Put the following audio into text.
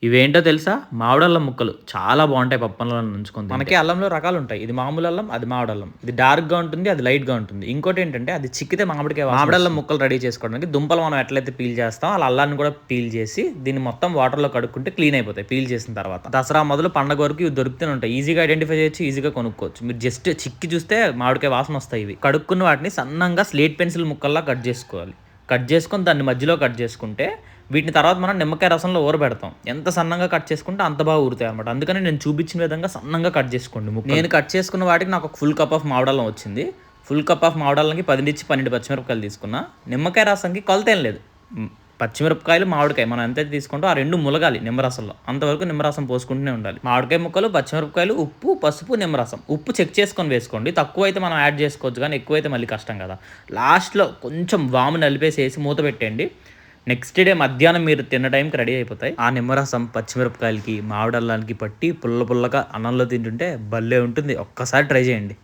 ఇవేంటో తెలుసా? మామిడల్లం ముక్కలు. చాలా బావుంటాయి పప్పన్నంలో నంచుకొని తింటే. మనకి అల్లంలో రకాలుంటాయి. ఇది మామూలు అల్లం, అది మామిడల్లం. ఇది డార్క్‌గా ఉంటుంది, అది లైట్‌గా ఉంటుంది. ఇంకోటేంటంటే అది చిక్కితే మామిడికాయ వాసన మామిడల్లం ముక్కలు రెడీ చేసుకోవడానికి దుంపలు మనం ఎట్లయితే పీల్ చేస్తామో అలా అల్లాన్ని కూడా పీల్ చేసి దీన్ని మొత్తం వాటర్‌లో కడుక్కుంటే క్లీన్ అయిపోతాయి పీల్ చేసిన తర్వాత. దసరా మొదలు పండగ వరకు ఇవి దొరుకుతూనే ఉంటాయి. ఈజీగా ఐడెంటిఫై చేయొచ్చు, ఈజీగా కొనుక్కోవచ్చు. మీరు జస్ట్ చిక్కి చూస్తే మామిడికాయ వాసన వస్తాయి ఇవి. కడుక్కున్న వాటిని సన్నంగా స్లేట్ పెన్సిల్ ముక్కల్లా కట్ చేసుకోవాలి. కట్ చేసుకొని దాన్ని మధ్యలో కట్ చేసుకుంటే వీటిని తర్వాత మనం నిమ్మకాయ రసంలో ఊరబెడతాం. ఎంత సన్నంగా కట్ చేసుకుంటే అంత బాగా ఊరుతాయి అనమాట. అందుకని నేను చూపించిన విధంగా సన్నంగా కట్ చేసుకోండి ముక్కలు. నేను కట్ చేసుకున్న వాటికి నాకు ఒక ఫుల్ కప్ ఆఫ్ మామిడల్లం వచ్చింది. ఫుల్ కప్ ఆఫ్ మామిడల్లంకి 10-12 పచ్చిమిరపకాయలు తీసుకున్నా. నిమ్మకాయ రసంకి కొలతేం లేదు. పచ్చిమిరపకాయలు, మామిడికాయ మనం ఎంతైతే తీసుకుంటో ఆ 2 ములగాలి నిమ్మరసంలో. అంతవరకు నిమ్మరసం పోసుకుంటూనే ఉండాలి. మామిడికాయ ముక్కలు, పచ్చిమిరపకాయలు, ఉప్పు, పసుపు, నిమ్మరసం. ఉప్పు చెక్ చేసుకొని వేసుకోండి. తక్కువైతే మనం యాడ్ చేసుకోవచ్చు కానీ ఎక్కువైతే మళ్ళీ కష్టం కదా. లాస్ట్‌లో కొంచెం వాము నలిపేసేసి మూత పెట్టేయండి. నెక్స్ట్ డే మధ్యాహ్నం మీరు తిన్న టైంకి రెడీ అయిపోతాయి. ఆ నిమ్మరసం పచ్చిమిరపకాయలకి, మామిడల్లానికి పట్టి పుల్ల పుల్లగా అన్నంలో తింటుంటే భలే ఉంటుంది. ఒక్కసారి ట్రై చేయండి.